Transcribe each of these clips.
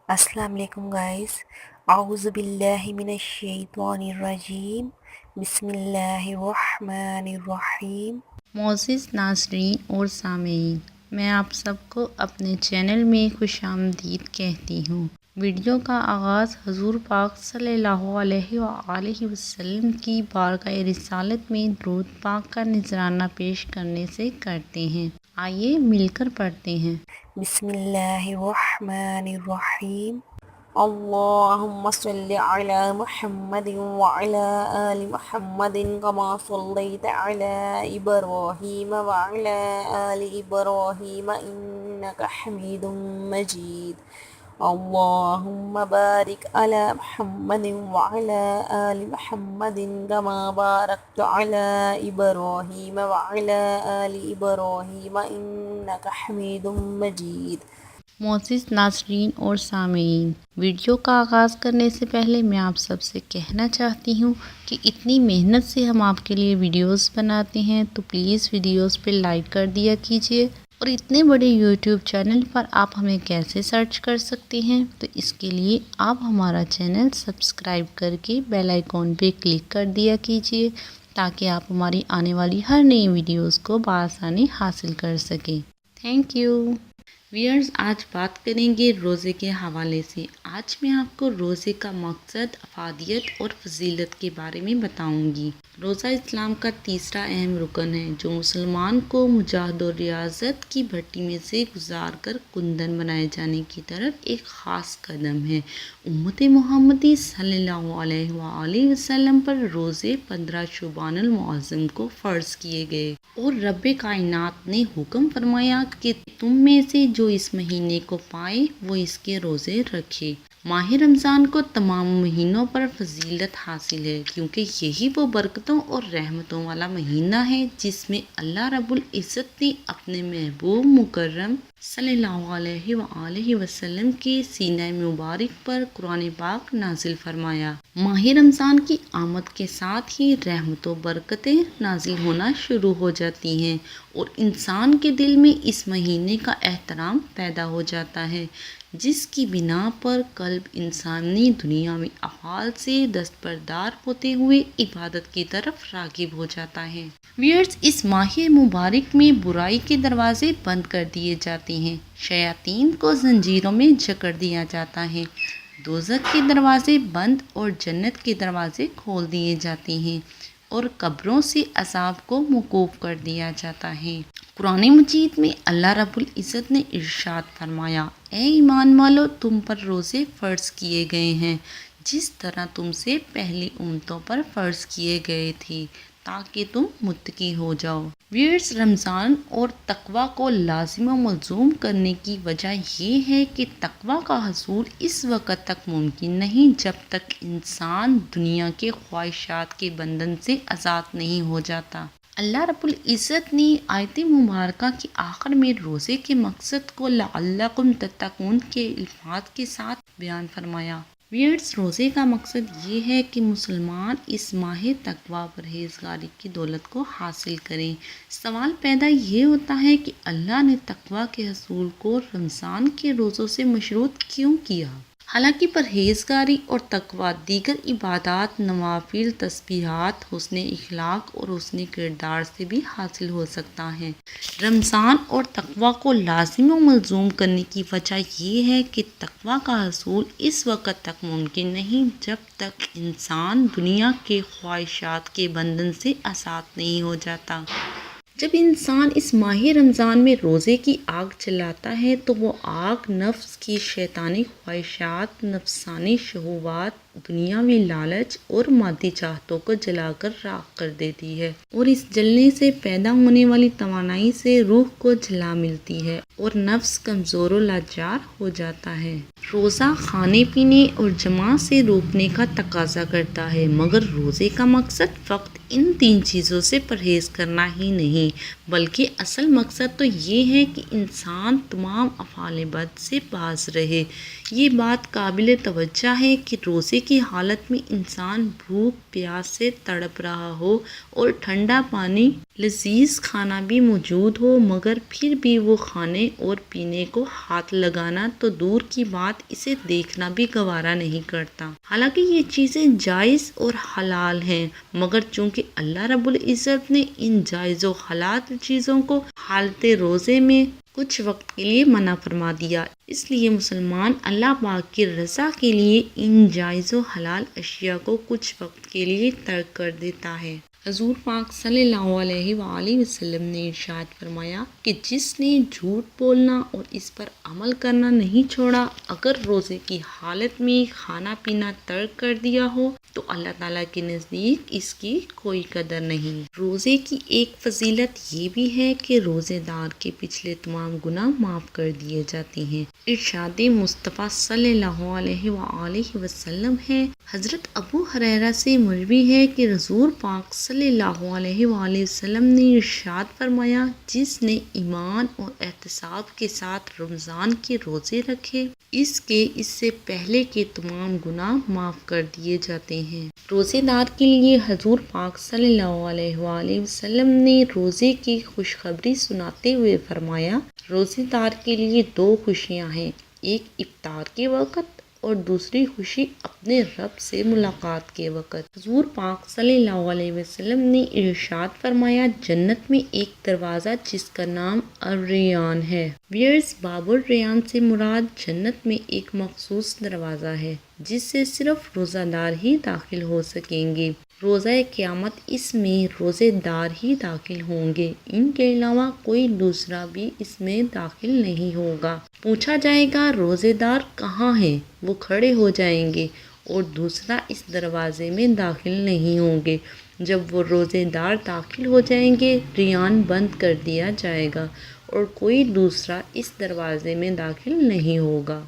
السلام علیکم گائز، اعوذ باللہ من الشیطان الرجیم، بسم اللہ الرحمن الرحیم۔ معزز ناظرین اور سامعین، میں آپ سب کو اپنے چینل میں خوش آمدید کہتی ہوں۔ ویڈیو کا آغاز حضور پاک صلی اللہ علیہ وآلہ وسلم کی بارگاہ رسالت میں درود پاک کا نذرانہ پیش کرنے سے کرتے ہیں۔ آئیے مل کر پڑھتے ہیں۔ بسم اللہ الرحمن الرحیم۔ اللہم صل علی محمد وعلی آل محمد کما صلیت علی ابراہیم وعلی آل ابراہیم انک حمید مجید۔ اللہم بارک علی محمد وعلی آل محمد کما بارکت علی ابراہیم وعلی آل ابراہیم انک حمید مجید۔ معزز ناظرین اور سامعین، ویڈیو کا آغاز کرنے سے پہلے میں آپ سب سے کہنا چاہتی ہوں کہ اتنی محنت سے ہم آپ کے لیے ویڈیوز بناتے ہیں تو پلیز ویڈیوز پہ لائک کر دیا کیجیے، اور اتنے بڑے یوٹیوب چینل پر آپ ہمیں کیسے سرچ کر سکتے ہیں، تو اس کے لیے آپ ہمارا چینل سبسکرائب کر کے بیل آئیکن پہ کلک کر دیا کیجیے تاکہ آپ ہماری آنے والی ہر نئی ویڈیوز کو بآسانی حاصل کر سکیں۔ Thank you. ویئرز، آج بات کریں گے روزے کے حوالے سے۔ آج میں آپ کو روزے کا مقصد، افادیت اور فضیلت کے بارے میں بتاؤں گی۔ روزہ اسلام کا تیسرا اہم رکن ہے جو مسلمان کو مجاہد و ریاضت کی بھٹی میں سے گزار کر کندن بنائے جانے کی طرف ایک خاص قدم ہے۔ امت محمدی صلی اللہ علیہ وآلہ وسلم پر روزے 15 شعبان المعظم کو فرض کیے گئے، اور رب کائنات نے حکم فرمایا کہ تم میں سے جو اس مہینے کو پائے وہ اس کے روزے رکھے۔ ماہ رمضان کو تمام مہینوں پر فضیلت حاصل ہے کیونکہ یہی وہ برکتوں اور رحمتوں والا مہینہ ہے جس میں اللہ رب العزت نے اپنے محبوب مکرم صلی اللہ علیہ وآلہ وسلم کے سینہ مبارک پر قرآن پاک نازل فرمایا۔ ماہ رمضان کی آمد کے ساتھ ہی رحمت و برکتیں نازل ہونا شروع ہو جاتی ہیں، اور انسان کے دل میں اس مہینے کا احترام پیدا ہو جاتا ہے، جس کی بنا پر قلب انسانی دنیا میں افعال سے دستبردار ہوتے ہوئے عبادت کی طرف راغب ہو جاتا ہے۔ ویئرز، اس ماہ مبارک میں برائی کے دروازے بند کر دیے جاتے ہیں، شیاطین کو زنجیروں میں جکڑ دیا جاتا ہے، دوزخ کے دروازے بند اور جنت کے دروازے کھول دیے جاتے ہیں، اور قبروں سے عذاب کو موقوف کر دیا جاتا ہے۔ قرآن مجید میں اللہ رب العزت نے ارشاد فرمایا، اے ایمان والو، تم پر روزے فرض کیے گئے ہیں جس طرح تم سے پہلی امتوں پر فرض کیے گئے تھے تاکہ تم متقی ہو جاؤ۔ ویئرز، رمضان اور تقوی کو لازم و ملزوم کرنے کی وجہ یہ ہے کہ تقوی کا حصول اس وقت تک ممکن نہیں جب تک انسان دنیا کے خواہشات کے بندھن سے آزاد نہیں ہو جاتا۔ اللہ رب العزت نے آیت مبارکہ کے آخر میں روزے کے مقصد کو لعلکم تتقون کے الفاظ کے ساتھ بیان فرمایا۔ ویئرز، روزے کا مقصد یہ ہے کہ مسلمان اس ماہ تقوی پرہیزگاری کی دولت کو حاصل کریں۔ سوال پیدا یہ ہوتا ہے کہ اللہ نے تقوی کے حصول کو رمضان کے روزوں سے مشروط کیوں کیا؟ حالانکہ پرہیزگاری اور تقوی دیگر عبادات، نوافل، تسبیحات، حسن اخلاق اور حسن کردار سے بھی حاصل ہو سکتا ہے۔ رمضان اور تقوی کو لازم و ملزوم کرنے کی وجہ یہ ہے کہ تقوی کا حصول اس وقت تک ممکن نہیں جب تک انسان دنیا کے خواہشات کے بندھن سے آزاد نہیں ہو جاتا۔ جب انسان اس ماہ رمضان میں روزے کی آگ جلاتا ہے تو وہ آگ نفس کی شیطانی خواہشات، نفسانی شہوات، دنیاوی لالچ اور مادی چاہتوں کو جلا کر راکھ کر دیتی ہے، اور اس جلنے سے پیدا ہونے والی توانائی سے روح کو جلا ملتی ہے اور نفس کمزور و لاچار ہو جاتا ہے۔ روزہ کھانے پینے اور جماع سے روکنے کا تقاضا کرتا ہے، مگر روزے کا مقصد فقط ان 3 چیزوں سے پرہیز کرنا ہی نہیں بلکہ اصل مقصد تو یہ ہے کہ انسان تمام افعال بد سے باز رہے۔ یہ بات قابل توجہ ہے کہ روزے کی حالت میں انسان بھوک پیاس سے تڑپ رہا ہو اور ٹھنڈا پانی لذیذ کھانا بھی موجود ہو مگر پھر بھی وہ کھانے اور پینے کو ہاتھ لگانا تو دور کی بات اسے دیکھنا بھی گوارا نہیں کرتا۔ حالانکہ یہ چیزیں جائز اور حلال ہیں مگر چونکہ اللہ رب العزت نے ان جائز و حلال چیزوں کو حالت روزے میں کچھ وقت کے لیے منع فرما دیا، اس لیے مسلمان اللہ پاک کی رضا کے لیے ان جائز و حلال اشیاء کو کچھ وقت کے لیے ترک کر دیتا ہے۔ حضور پاک صلی اللہ علیہ وآلہ وسلم نے ارشاد فرمایا کہ جس نے جھوٹ بولنا اور اس پر عمل کرنا نہیں چھوڑا، اگر روزے کی حالت میں کھانا پینا ترک کر دیا ہو تو اللہ تعالیٰ کے نزدیک اس کی کوئی قدر نہیں۔ روزے کی ایک فضیلت یہ بھی ہے کہ روزے دار کے پچھلے تمام گناہ معاف کر دیے جاتے ہیں۔ ارشاد مصطفیٰ صلی اللہ علیہ وآلہ وسلم ہے، حضرت ابو ہریرہ سے مروی ہے کہ حضور پاک صلی اللہ علیہ وآلہ وسلم نے ارشاد فرمایا، جس نے ایمان اور احتساب کے ساتھ رمضان کے روزے رکھے اس سے پہلے کے تمام گناہ معاف کر دیے جاتے ہیں۔ روزے دار کے لیے حضور پاک صلی اللہ علیہ وآلہ وسلم نے روزے کی خوشخبری سناتے ہوئے فرمایا، روزے دار کے لیے 2 خوشیاں ہیں، ایک افطار کے وقت اور دوسری خوشی اپنے رب سے ملاقات کے وقت۔ حضور پاک صلی اللہ علیہ وسلم نے ارشاد فرمایا، جنت میں ایک دروازہ جس کا نام الریان ہے۔ باب الریان سے مراد جنت میں ایک مخصوص دروازہ ہے جس سے صرف روزہ دار ہی داخل ہو سکیں گے۔ روزہ قیامت اس میں روزے دار ہی داخل ہوں گے، ان کے علاوہ کوئی دوسرا بھی اس میں داخل نہیں ہوگا۔ پوچھا جائے گا روزے دار کہاں ہیں؟ وہ کھڑے ہو جائیں گے اور دوسرا اس دروازے میں داخل نہیں ہوں گے۔ جب وہ روزے دار داخل ہو جائیں گے، ریان بند کر دیا جائے گا اور کوئی دوسرا اس دروازے میں داخل نہیں ہوگا۔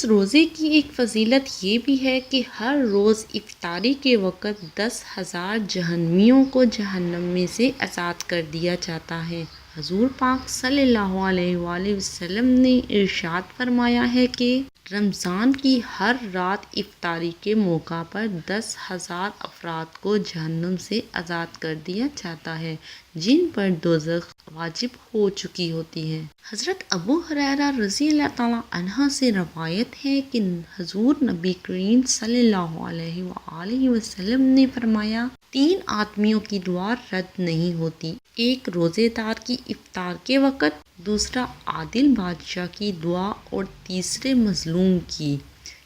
روزے کی ایک فضیلت یہ بھی ہے کہ ہر روز افطاری کے وقت 10,000 جہنمیوں کو جہنم میں سے آزاد کر دیا جاتا ہے۔ حضور پاک صلی اللہ علیہ وآلہ وسلم نے ارشاد فرمایا ہے کہ رمضان کی ہر رات افطاری کے موقع پر 10,000 افراد کو جہنم سے آزاد کر دیا جاتا ہے جن پر دوزخ واجب ہو چکی ہوتی ہے۔ حضرت ابو ہریرہ رضی اللہ تعالیٰ عنہ سے روایت ہے کہ حضور نبی کریم صلی اللہ علیہ وآلہ وسلم نے فرمایا، 3 آدمیوں کی دعا رد نہیں ہوتی، ایک روزے دار کی افطار کے وقت، دوسرا عادل بادشاہ کی دعا اور تیسرے مظلوم کی،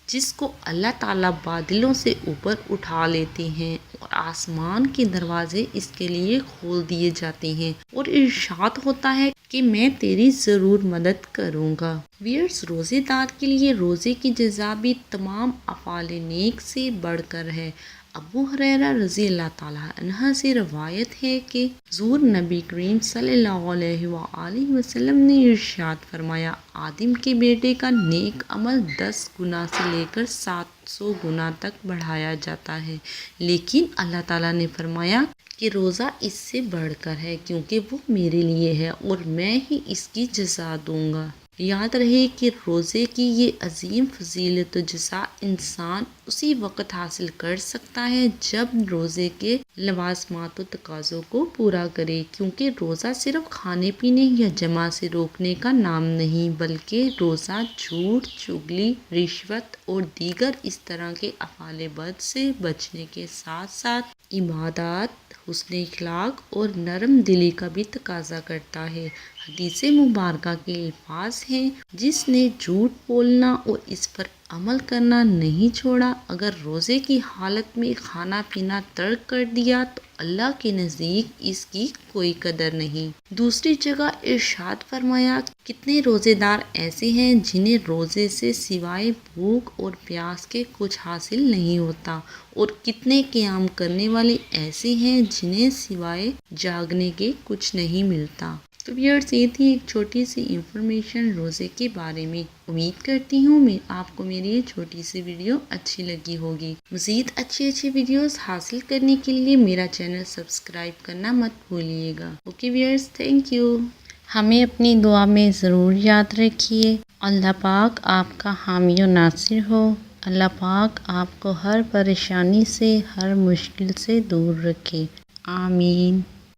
جس کو اللہ تعالیٰ بادلوں سے اوپر اٹھا لیتے ہیں اور آسمان کے دروازے اس کے لیے کھول دیے جاتے ہیں اور ارشاد ہوتا ہے کہ میں تیری ضرور مدد کروں گا۔ روزے دار کے لیے روزے کی جزا بھی تمام افعال نیک سے بڑھ کر ہے۔ ابو ہریرہ رضی اللہ تعالیٰ عنہ سے روایت ہے کہ حضور نبی کریم صلی اللہ علیہ وآلہ وسلم نے ارشاد فرمایا، آدم کے بیٹے کا نیک عمل 10 گنا سے لے کر 700 گنا تک بڑھایا جاتا ہے، لیکن اللہ تعالیٰ نے فرمایا کہ روزہ اس سے بڑھ کر ہے کیونکہ وہ میرے لیے ہے اور میں ہی اس کی جزا دوں گا۔ یاد رہے کہ روزے کی یہ عظیم فضیلت و جزا انسان اسی وقت حاصل کر سکتا ہے جب روزے کے لوازمات و تقاضوں کو پورا کرے، کیونکہ روزہ صرف کھانے پینے یا جمع سے روکنے کا نام نہیں بلکہ روزہ جھوٹ، چغلی، رشوت اور دیگر اس طرح کے افعال بد سے بچنے کے ساتھ ساتھ عبادات، حسن اخلاق اور نرم دلی کا بھی تقاضا کرتا ہے۔ حدیث مبارکہ کے الفاظ ہیں، جس نے جھوٹ بولنا اور اس پر عمل کرنا نہیں چھوڑا، اگر روزے کی حالت میں کھانا پینا ترک کر دیا تو اللہ کے نزدیک اس کی کوئی قدر نہیں۔ دوسری جگہ ارشاد فرمایا، کتنے روزے دار ایسے ہیں جنہیں روزے سے سوائے بھوک اور پیاس کے کچھ حاصل نہیں ہوتا، اور کتنے قیام کرنے والے ایسے ہیں جنہیں سوائے جاگنے کے کچھ نہیں ملتا۔ تو ویئرس یہ تھی ایک چھوٹی سی انفارمیشن روزے کے بارے میں۔ امید کرتی ہوں آپ کو میری یہ چھوٹی سی ویڈیو اچھی لگی ہوگی۔ مزید اچھی ویڈیوز حاصل کرنے کے لیے میرا چینل سبسکرائب کرنا مت بھولیے گا۔ Okay viewers, thank you. ہمیں اپنی دعا میں ضرور یاد رکھیے۔ اللہ پاک آپ کا حامی و ناصر ہو۔ اللہ پاک آپ کو ہر پریشانی سے، ہر مشکل سے دور رکھے۔ آمین۔